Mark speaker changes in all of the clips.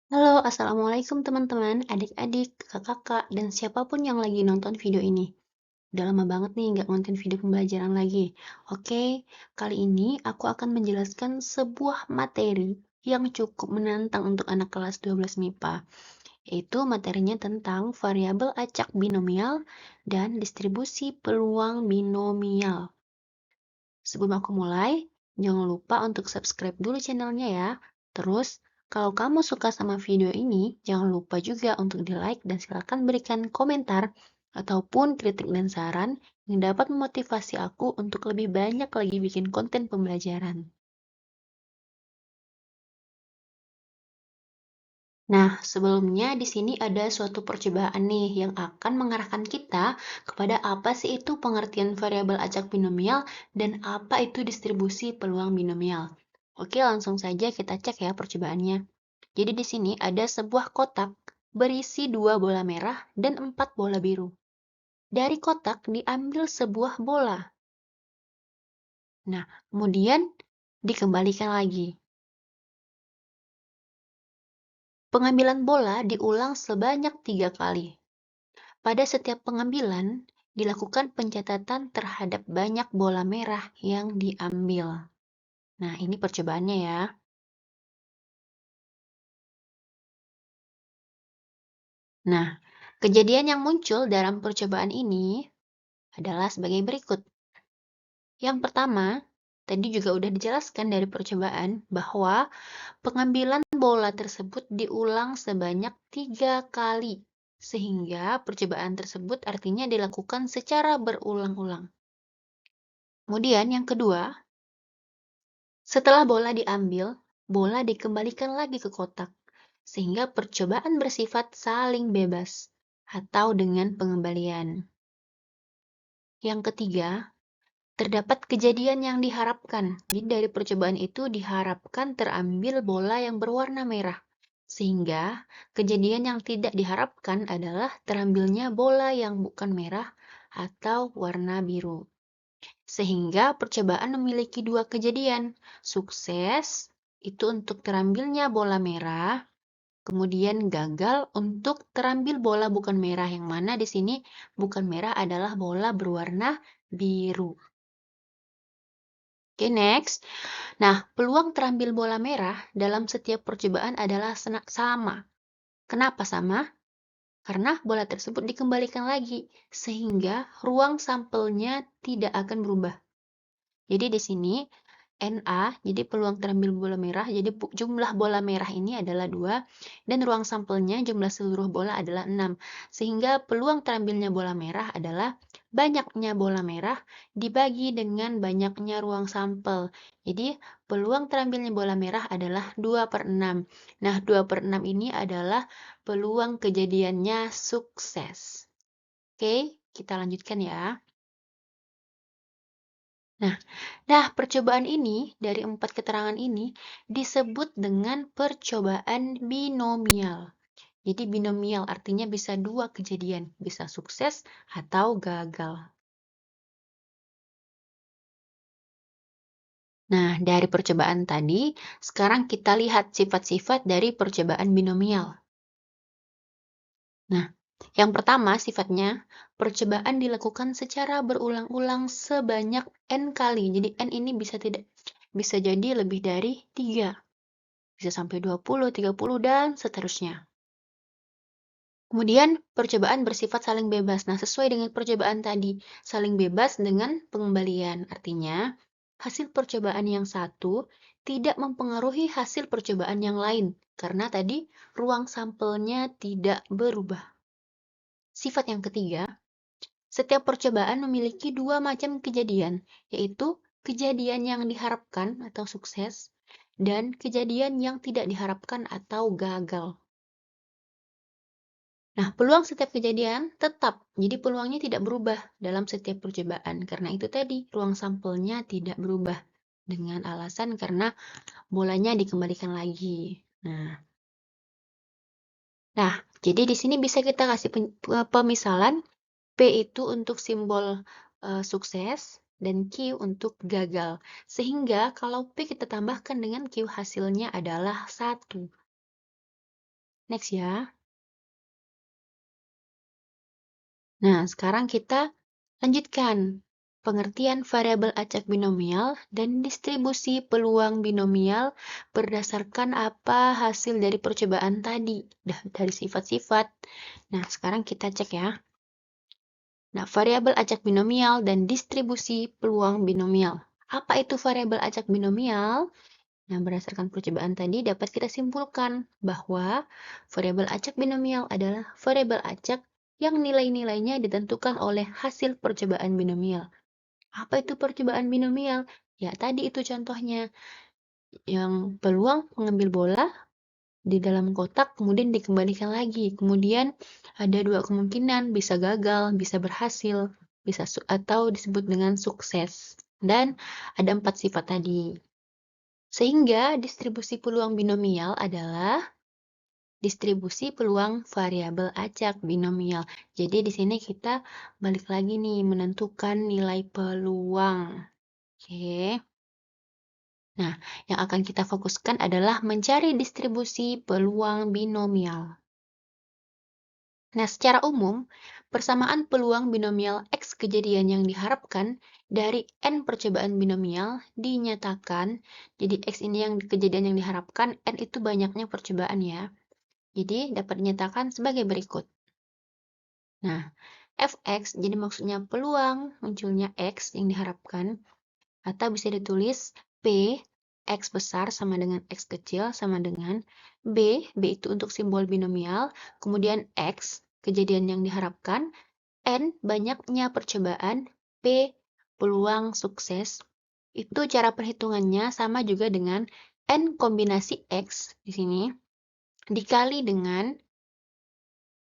Speaker 1: Halo, Assalamualaikum teman-teman, adik-adik, kakak-kakak, dan siapapun yang lagi nonton video ini. Udah lama banget nih nggak nonton video pembelajaran lagi. Oke, kali ini aku akan menjelaskan sebuah materi yang cukup menantang untuk anak kelas 12 MIPA, yaitu materinya tentang variabel acak binomial dan distribusi peluang binomial. Sebelum aku mulai, jangan lupa untuk subscribe dulu channelnya ya. Terus, kalau kamu suka sama video ini, jangan lupa juga untuk di-like dan silakan berikan komentar ataupun kritik dan saran yang dapat memotivasi aku untuk lebih banyak lagi bikin konten pembelajaran. Nah, sebelumnya di sini ada suatu percobaan nih yang akan mengarahkan kita kepada apa sih itu pengertian variabel acak binomial dan apa itu distribusi peluang binomial. Oke, langsung saja kita cek ya percobaannya. Jadi di sini ada sebuah kotak berisi 2 bola merah dan 4 bola biru. Dari kotak diambil sebuah bola. Nah, kemudian dikembalikan lagi. Pengambilan bola diulang sebanyak 3 kali. Pada setiap pengambilan, dilakukan pencatatan terhadap banyak bola merah yang diambil. Nah, ini percobaannya ya. Nah, kejadian yang muncul dalam percobaan ini adalah sebagai berikut. Yang pertama, tadi juga udah dijelaskan dari percobaan bahwa pengambilan bola tersebut diulang sebanyak 3 kali. Sehingga percobaan tersebut artinya dilakukan secara berulang-ulang. Kemudian yang kedua, setelah bola diambil, bola dikembalikan lagi ke kotak, sehingga percobaan bersifat saling bebas atau dengan pengembalian. Yang ketiga, terdapat kejadian yang diharapkan. Jadi dari percobaan itu diharapkan terambil bola yang berwarna merah, sehingga kejadian yang tidak diharapkan adalah terambilnya bola yang bukan merah atau warna biru. Sehingga percobaan memiliki 2 kejadian. Sukses itu untuk terambilnya bola merah, kemudian gagal untuk terambil bola bukan merah, yang mana di sini bukan merah adalah bola berwarna biru. Oke, next. Nah, peluang terambil bola merah dalam setiap percobaan adalah sama. Kenapa sama? Karena bola tersebut dikembalikan lagi, sehingga ruang sampelnya tidak akan berubah. Jadi di sini NA, jadi peluang terambil bola merah, jadi jumlah bola merah ini adalah 2, dan ruang sampelnya jumlah seluruh bola adalah 6. Sehingga peluang terambilnya bola merah adalah banyaknya bola merah dibagi dengan banyaknya ruang sampel. Jadi peluang terambilnya bola merah adalah 2/6. Nah, 2/6 ini adalah peluang kejadiannya sukses. Oke, kita lanjutkan ya. Nah, percobaan ini, dari 4 keterangan ini, disebut dengan percobaan binomial. Jadi binomial artinya bisa 2 kejadian, bisa sukses atau gagal. Nah, dari percobaan tadi, sekarang kita lihat sifat-sifat dari percobaan binomial. Nah, yang pertama sifatnya, percobaan dilakukan secara berulang-ulang sebanyak N kali. Jadi N ini bisa jadi lebih dari 3. Bisa sampai 20, 30, dan seterusnya. Kemudian, percobaan bersifat saling bebas. Nah, sesuai dengan percobaan tadi, saling bebas dengan pengembalian. Artinya, hasil percobaan yang satu tidak mempengaruhi hasil percobaan yang lain, karena tadi ruang sampelnya tidak berubah. Sifat yang ketiga, setiap percobaan memiliki 2 macam kejadian, yaitu kejadian yang diharapkan atau sukses, dan kejadian yang tidak diharapkan atau gagal. Nah, peluang setiap kejadian tetap, jadi peluangnya tidak berubah dalam setiap percobaan. Karena itu tadi, ruang sampelnya tidak berubah dengan alasan karena bolanya dikembalikan lagi. Nah, jadi di sini bisa kita kasih pemisalan, P itu untuk simbol sukses dan Q untuk gagal. Sehingga kalau P kita tambahkan dengan Q hasilnya adalah 1. Next ya. Nah, sekarang kita lanjutkan pengertian variabel acak binomial dan distribusi peluang binomial berdasarkan apa hasil dari percobaan tadi, dari sifat-sifat. Nah, sekarang kita cek ya. Nah, variabel acak binomial dan distribusi peluang binomial. Apa itu variabel acak binomial? Nah, berdasarkan percobaan tadi dapat kita simpulkan bahwa variabel acak binomial adalah variabel acak yang nilai-nilainya ditentukan oleh hasil percobaan binomial. Apa itu percobaan binomial? Ya, tadi itu contohnya. Yang peluang mengambil bola di dalam kotak kemudian dikembalikan lagi. Kemudian ada dua kemungkinan, bisa gagal, bisa berhasil, atau disebut dengan sukses. Dan ada 4 sifat tadi. Sehingga distribusi peluang binomial adalah distribusi peluang variabel acak binomial. Jadi di sini kita balik lagi nih menentukan nilai peluang. Oke. Nah, yang akan kita fokuskan adalah mencari distribusi peluang binomial. Nah, secara umum, persamaan peluang binomial X kejadian yang diharapkan dari N percobaan binomial dinyatakan, jadi X ini yang kejadian yang diharapkan, N itu banyaknya percobaan ya. Jadi, dapat dinyatakan sebagai berikut. Nah, Fx, jadi maksudnya peluang munculnya X yang diharapkan, atau bisa ditulis P, X besar sama dengan X kecil sama dengan B itu untuk simbol binomial, kemudian X, kejadian yang diharapkan, N, banyaknya percobaan, P, peluang sukses. Itu cara perhitungannya sama juga dengan N kombinasi X di sini, dikali dengan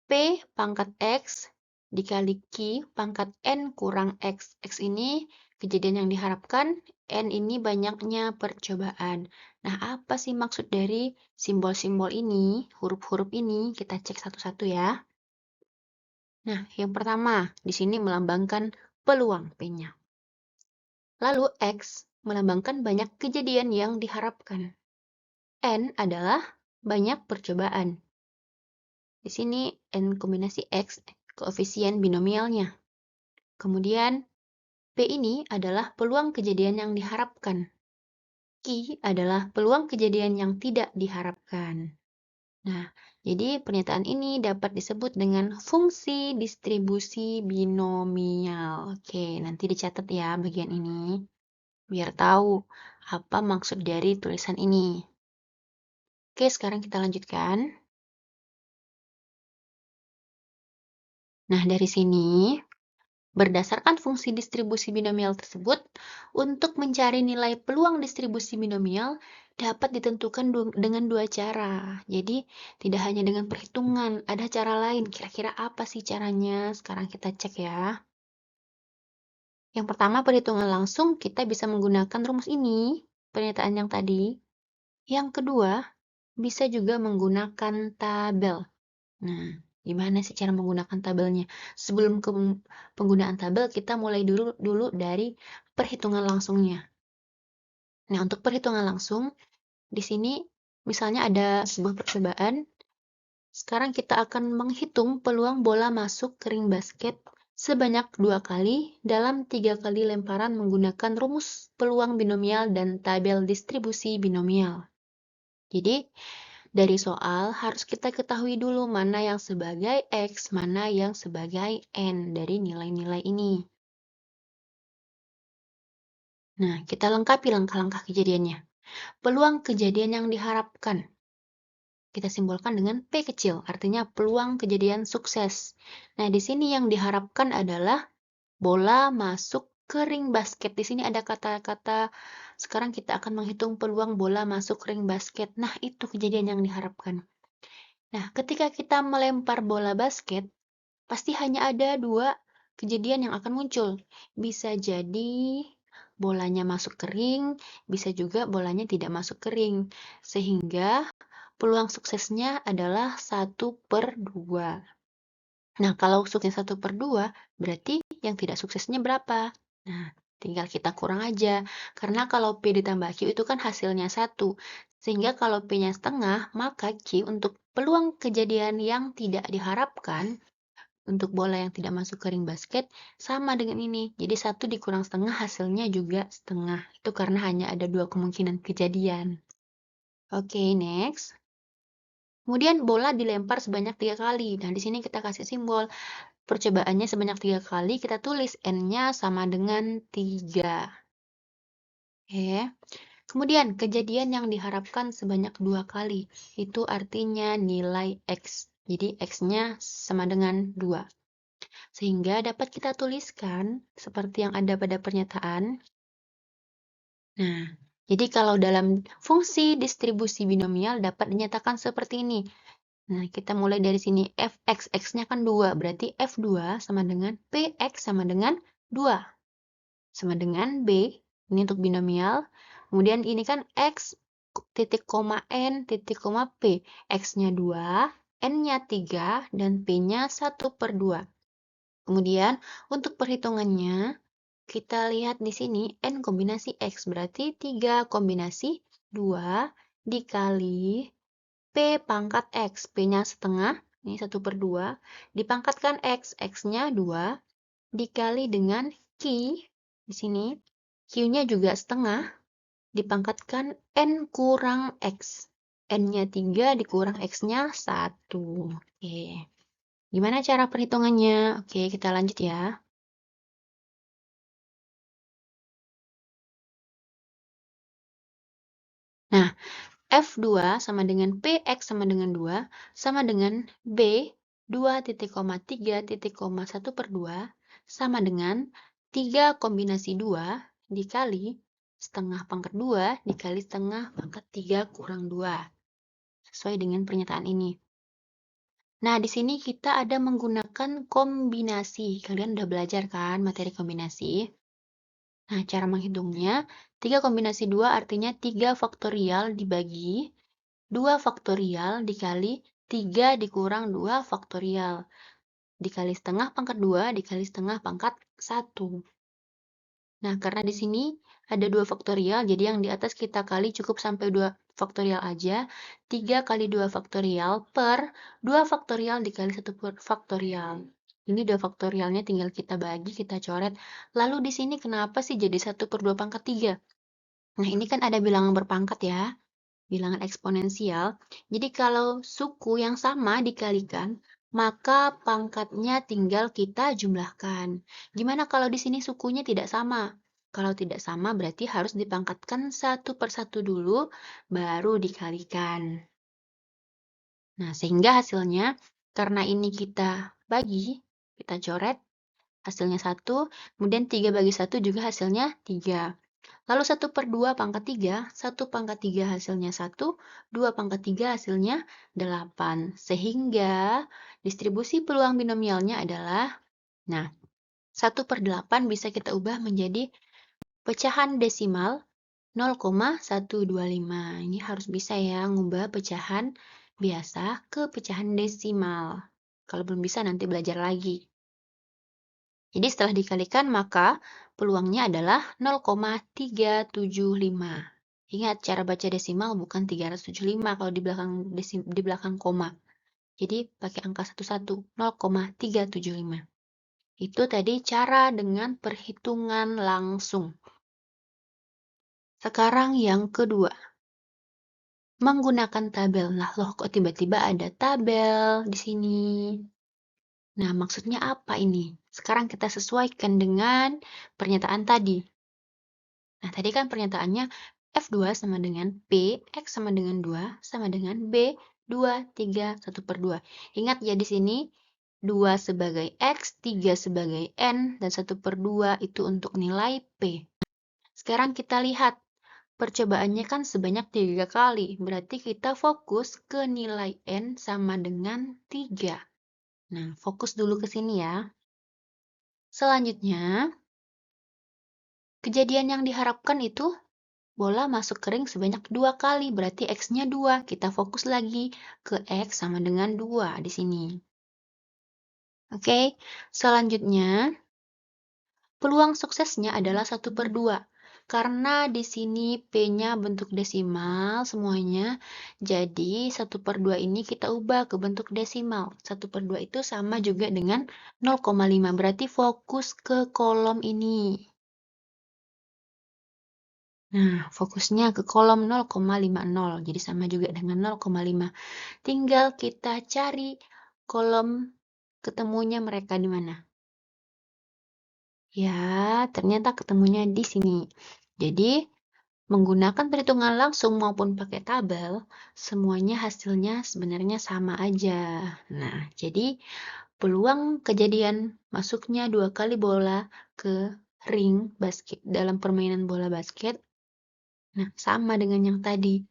Speaker 1: P pangkat X dikali Q pangkat N kurang X. X ini kejadian yang diharapkan, N ini banyaknya percobaan. Nah, apa sih maksud dari simbol-simbol ini, huruf-huruf ini? Kita cek satu-satu ya. Nah, yang pertama, di sini melambangkan peluang P-nya. Lalu X melambangkan banyak kejadian yang diharapkan. N adalah banyak percobaan. Di sini N kombinasi X, koefisien binomialnya. Kemudian, P ini adalah peluang kejadian yang diharapkan. Q adalah peluang kejadian yang tidak diharapkan. Nah, jadi pernyataan ini dapat disebut dengan fungsi distribusi binomial. Oke, nanti dicatat ya bagian ini, biar tahu apa maksud dari tulisan ini. Oke, sekarang kita lanjutkan. Nah, dari sini, berdasarkan fungsi distribusi binomial tersebut, untuk mencari nilai peluang distribusi binomial dapat ditentukan dengan dua cara. Jadi, tidak hanya dengan perhitungan, ada cara lain. Kira-kira apa sih caranya? Sekarang kita cek ya. Yang pertama, perhitungan langsung, kita bisa menggunakan rumus ini, pernyataan yang tadi. Yang kedua, bisa juga menggunakan tabel. Nah, gimana sih cara menggunakan tabelnya? Sebelum ke penggunaan tabel, kita mulai dulu dari perhitungan langsungnya. Nah, untuk perhitungan langsung, di sini misalnya ada sebuah percobaan. Sekarang kita akan menghitung peluang bola masuk ke ring basket sebanyak 2 kali dalam 3 kali lemparan menggunakan rumus peluang binomial dan tabel distribusi binomial. Jadi, dari soal harus kita ketahui dulu mana yang sebagai X, mana yang sebagai N dari nilai-nilai ini. Nah, kita lengkapi langkah-langkah kejadiannya. Peluang kejadian yang diharapkan. Kita simbolkan dengan P kecil, artinya peluang kejadian sukses. Nah, di sini yang diharapkan adalah bola masuk ke ring basket. Di sini ada kata-kata, sekarang kita akan menghitung peluang bola masuk ring basket. Nah, itu kejadian yang diharapkan. Nah, ketika kita melempar bola basket, pasti hanya ada dua kejadian yang akan muncul. Bisa jadi bolanya masuk ke ring, bisa juga bolanya tidak masuk ke ring. Sehingga peluang suksesnya adalah 1/2. Nah, kalau sukses 1/2, berarti yang tidak suksesnya berapa? Nah, tinggal kita kurang aja. Karena kalau P ditambah Q itu kan hasilnya 1. Sehingga kalau P-nya setengah, maka Q untuk peluang kejadian yang tidak diharapkan, untuk bola yang tidak masuk ke ring basket, sama dengan ini. Jadi 1 dikurang setengah hasilnya juga setengah. Itu karena hanya ada 2 kemungkinan kejadian. Oke, next. Kemudian bola dilempar sebanyak 3 kali. Nah, di sini kita kasih simbol. Percobaannya sebanyak 3 kali, kita tulis N-nya sama dengan 3. Oke. Kemudian, kejadian yang diharapkan sebanyak 2 kali. Itu artinya nilai X. Jadi, X-nya sama dengan 2. Sehingga dapat kita tuliskan seperti yang ada pada pernyataan. Nah, jadi kalau dalam fungsi distribusi binomial dapat dinyatakan seperti ini. Nah, kita mulai dari sini. Fx, X-nya kan 2. Berarti F2 sama dengan Px sama dengan 2. Sama dengan B. Ini untuk binomial. Kemudian ini kan X, titik koma N, titik koma P. X-nya 2, N-nya 3, dan P-nya 1/2. Kemudian, untuk perhitungannya, kita lihat di sini N kombinasi X. Berarti 3 kombinasi 2 dikali P pangkat X, P-nya setengah, ini 1/2, dipangkatkan X, X-nya 2, dikali dengan Q, di sini, Q-nya juga setengah, dipangkatkan N kurang X, N-nya 3 dikurang X-nya 1. Oke, gimana cara perhitungannya? Oke, kita lanjut ya. Nah, F2 sama dengan PX sama dengan 2, sama dengan B 2,3,1/2 sama dengan 3 kombinasi 2 dikali setengah pangkat 2 dikali setengah pangkat 3 kurang 2. Sesuai dengan pernyataan ini. Nah, di sini kita ada menggunakan kombinasi. Kalian udah belajar kan materi kombinasi? Nah, cara menghitungnya, 3 kombinasi 2 artinya 3 faktorial dibagi 2 faktorial dikali 3 dikurang 2 faktorial. Dikali setengah pangkat 2 dikali setengah pangkat 1. Nah, karena di sini ada 2 faktorial, jadi yang di atas kita kali cukup sampai 2 faktorial aja. 3 kali 2 faktorial per 2 faktorial dikali 1 faktorial. Ini 2 faktorialnya tinggal kita bagi, kita coret. Lalu di sini kenapa sih jadi 1/2 pangkat 3? Nah, ini kan ada bilangan berpangkat ya. Bilangan eksponensial. Jadi kalau suku yang sama dikalikan, maka pangkatnya tinggal kita jumlahkan. Gimana kalau di sini sukunya tidak sama? Kalau tidak sama berarti harus dipangkatkan 1/1 dulu, baru dikalikan. Nah, sehingga hasilnya, karena ini kita bagi, kita coret, hasilnya 1, kemudian 3 bagi 1 juga hasilnya 3. Lalu 1/2 pangkat 3, 1 pangkat 3 hasilnya 1, 2 pangkat 3 hasilnya 8. Sehingga distribusi peluang binomialnya adalah, nah, 1/8 bisa kita ubah menjadi pecahan desimal 0,125. Ini harus bisa ya, ngubah pecahan biasa ke pecahan desimal. Kalau belum bisa nanti belajar lagi. Jadi setelah dikalikan maka peluangnya adalah 0,375. Ingat cara baca desimal bukan 375 kalau di belakang koma. Jadi pakai angka 11, 0,375. Itu tadi cara dengan perhitungan langsung. Sekarang yang kedua. Menggunakan tabel. Nah, loh kok tiba-tiba ada tabel di sini? Nah, maksudnya apa ini? Sekarang kita sesuaikan dengan pernyataan tadi. Nah, tadi kan pernyataannya F2 sama dengan P, X sama dengan 2, sama dengan B, 2, 3, 1/2. Ingat ya di sini, 2 sebagai X, 3 sebagai N, dan 1/2 itu untuk nilai P. Sekarang kita lihat, percobaannya kan sebanyak 3 kali, berarti kita fokus ke nilai N sama dengan 3. Nah, fokus dulu ke sini ya. Selanjutnya, kejadian yang diharapkan itu bola masuk ke ring sebanyak 2 kali, berarti X-nya 2. Kita fokus lagi ke X sama dengan 2 di sini. Oke, selanjutnya Peluang suksesnya adalah 1/2, karena di sini P-nya bentuk desimal semuanya, jadi 1/2 ini kita ubah ke bentuk desimal. 1/2 itu sama juga dengan 0,5, berarti fokus ke kolom ini. Nah, fokusnya ke kolom 0,50, jadi sama juga dengan 0,5. Tinggal kita cari kolom ketemunya mereka di mana. Ya, ternyata ketemunya di sini. Jadi, menggunakan perhitungan langsung maupun pakai tabel, semuanya hasilnya sebenarnya sama aja. Nah, jadi peluang kejadian masuknya 2 kali bola ke ring basket dalam permainan bola basket, nah sama dengan yang tadi.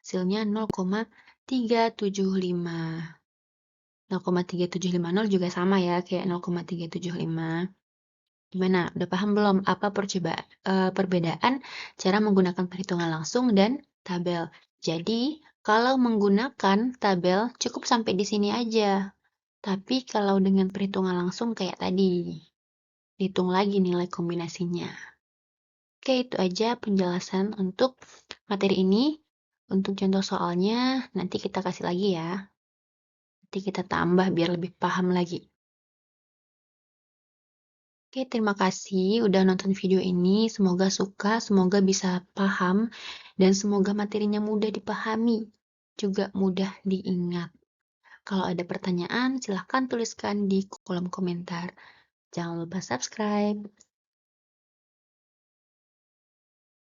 Speaker 1: Hasilnya 0,375. 0,3750 juga sama ya, kayak 0,375. Gimana? Udah paham belum apa perbedaan cara menggunakan perhitungan langsung dan tabel? Jadi, kalau menggunakan tabel cukup sampai di sini aja. Tapi kalau dengan perhitungan langsung kayak tadi, hitung lagi nilai kombinasinya. Oke, itu aja penjelasan untuk materi ini. Untuk contoh soalnya, nanti kita kasih lagi ya. Nanti kita tambah biar lebih paham lagi. Oke, terima kasih udah nonton video ini. Semoga suka, semoga bisa paham, dan semoga materinya mudah dipahami, juga mudah diingat. Kalau ada pertanyaan, silahkan tuliskan di kolom komentar. Jangan lupa subscribe.